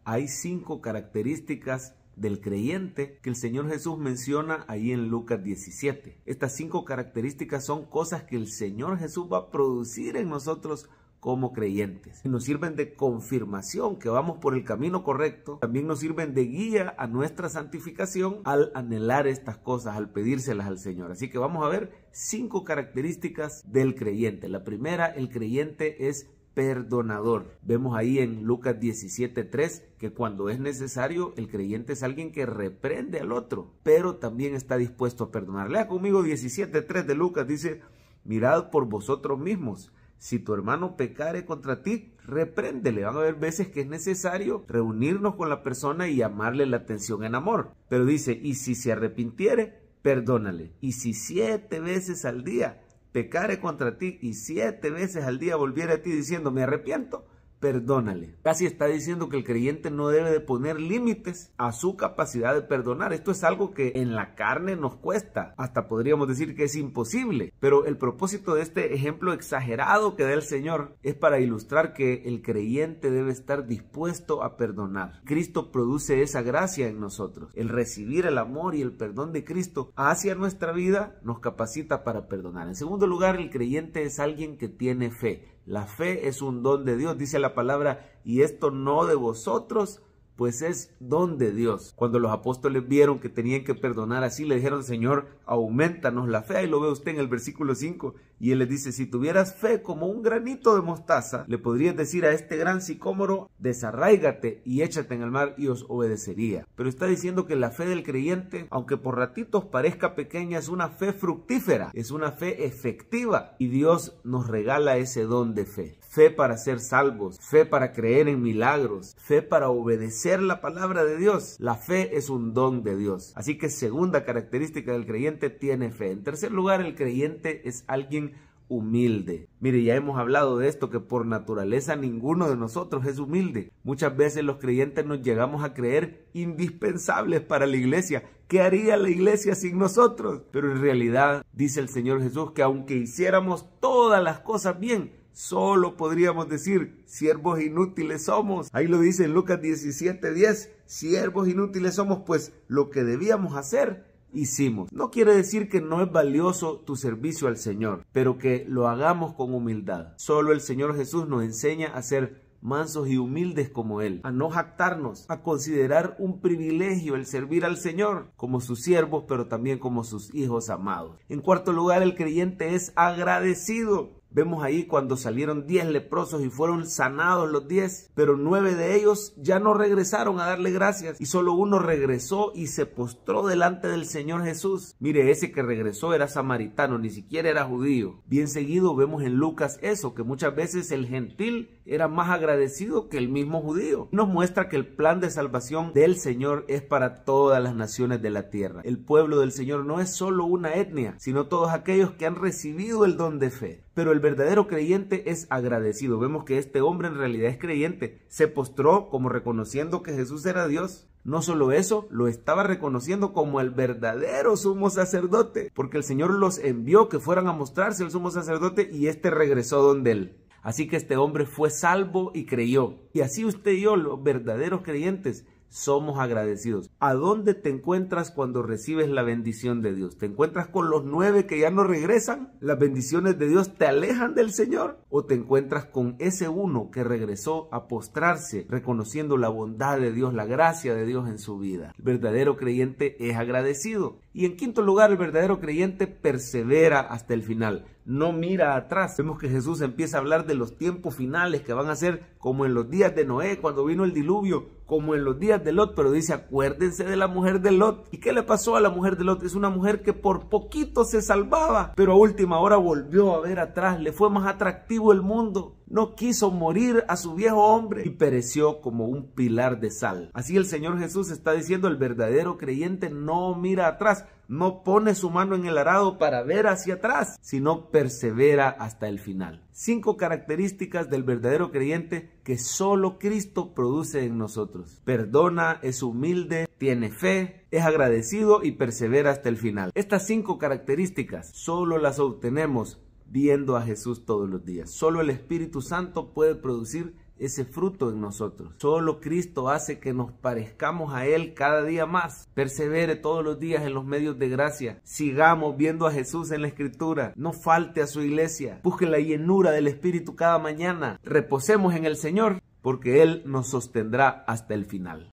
hay 5 características del creyente que el Señor Jesús menciona ahí en Lucas 17. Estas 5 características son cosas que el Señor Jesús va a producir en nosotros como creyentes. Nos sirven de confirmación que vamos por el camino correcto. También nos sirven de guía a nuestra santificación al anhelar estas cosas, al pedírselas al Señor. Así que vamos a ver 5 características del creyente. La primera, el creyente es perdonador. Vemos ahí en Lucas 17:3 que cuando es necesario el creyente es alguien que reprende al otro, pero también está dispuesto a perdonar. Lea conmigo 17:3 de Lucas, dice: mirad por vosotros mismos. Si tu hermano pecare contra ti, repréndele. Van a haber veces que es necesario reunirnos con la persona y llamarle la atención en amor. Pero dice, y si se arrepintiere, perdónale. Y si 7 veces al día pecare contra ti y 7 veces al día volviere a ti diciendo, me arrepiento, perdónale. Casi está diciendo que el creyente no debe de poner límites a su capacidad de perdonar. Esto es algo que en la carne nos cuesta. Hasta podríamos decir que es imposible. Pero el propósito de este ejemplo exagerado que da el Señor es para ilustrar que el creyente debe estar dispuesto a perdonar. Cristo produce esa gracia en nosotros. El recibir el amor y el perdón de Cristo hacia nuestra vida nos capacita para perdonar. En segundo lugar, el creyente es alguien que tiene fe. La fe es un don de Dios, dice la palabra, y esto no de vosotros, pues es don de Dios. Cuando los apóstoles vieron que tenían que perdonar así, le dijeron, Señor, aumentanos la fe. Ahí lo ve usted en el versículo 5. Y él les dice, si tuvieras fe como un granito de mostaza, le podrías decir a este gran sicómoro, desarráigate y échate en el mar y os obedecería. Pero está diciendo que la fe del creyente, aunque por ratitos parezca pequeña, es una fe fructífera, es una fe efectiva. Y Dios nos regala ese don de fe. Fe para ser salvos, fe para creer en milagros, fe para obedecer la palabra de Dios. La fe es un don de Dios. Así que segunda característica del creyente, tiene fe. En tercer lugar, el creyente es alguien humilde. Mire, ya hemos hablado de esto, que por naturaleza ninguno de nosotros es humilde. Muchas veces los creyentes nos llegamos a creer indispensables para la iglesia. ¿Qué haría la iglesia sin nosotros? Pero en realidad, dice el Señor Jesús, que aunque hiciéramos todas las cosas bien, solo podríamos decir, siervos inútiles somos. Ahí lo dice en Lucas 17:10, siervos inútiles somos, pues lo que debíamos hacer, hicimos. No quiere decir que no es valioso tu servicio al Señor, pero que lo hagamos con humildad. Solo el Señor Jesús nos enseña a ser mansos y humildes como Él, a no jactarnos, a considerar un privilegio el servir al Señor como sus siervos, pero también como sus hijos amados. En cuarto lugar, el creyente es agradecido. Vemos ahí cuando salieron 10 leprosos y fueron sanados los 10, pero 9 de ellos ya no regresaron a darle gracias y solo uno regresó y se postró delante del Señor Jesús. Mire, ese que regresó era samaritano, ni siquiera era judío. Bien seguido vemos en Lucas eso, que muchas veces el gentil era más agradecido que el mismo judío. Nos muestra que el plan de salvación del Señor es para todas las naciones de la tierra. El pueblo del Señor no es solo una etnia, sino todos aquellos que han recibido el don de fe. Pero el verdadero creyente es agradecido. Vemos que este hombre en realidad es creyente. Se postró como reconociendo que Jesús era Dios. No solo eso, lo estaba reconociendo como el verdadero sumo sacerdote, porque el Señor los envió que fueran a mostrarse al sumo sacerdote y este regresó donde él. Así que este hombre fue salvo y creyó. Y así usted y yo, los verdaderos creyentes, somos agradecidos. ¿A dónde te encuentras cuando recibes la bendición de Dios? ¿Te encuentras con los 9 que ya no regresan? ¿Las bendiciones de Dios te alejan del Señor? ¿O te encuentras con ese uno que regresó a postrarse, reconociendo la bondad de Dios, la gracia de Dios en su vida? El verdadero creyente es agradecido. Y en quinto lugar, el verdadero creyente persevera hasta el final. No mira atrás. Vemos que Jesús empieza a hablar de los tiempos finales que van a ser como en los días de Noé, cuando vino el diluvio, como en los días de Lot, pero dice, acuérdense de la mujer de Lot. ¿Y qué le pasó a la mujer de Lot? Es una mujer que por poquito se salvaba, pero a última hora volvió a ver atrás, le fue más atractivo el mundo. No quiso morir a su viejo hombre y pereció como un pilar de sal. Así el Señor Jesús está diciendo, el verdadero creyente no mira atrás, no pone su mano en el arado para ver hacia atrás, sino persevera hasta el final. 5 características del verdadero creyente que solo Cristo produce en nosotros. Perdona, es humilde, tiene fe, es agradecido y persevera hasta el final. Estas 5 características solo las obtenemos viendo a Jesús todos los días. Solo el Espíritu Santo puede producir ese fruto en nosotros. Solo Cristo hace que nos parezcamos a Él cada día más. Persevere todos los días en los medios de gracia. Sigamos viendo a Jesús en la Escritura. No falte a su iglesia. Busque la llenura del Espíritu cada mañana. Reposemos en el Señor, porque Él nos sostendrá hasta el final.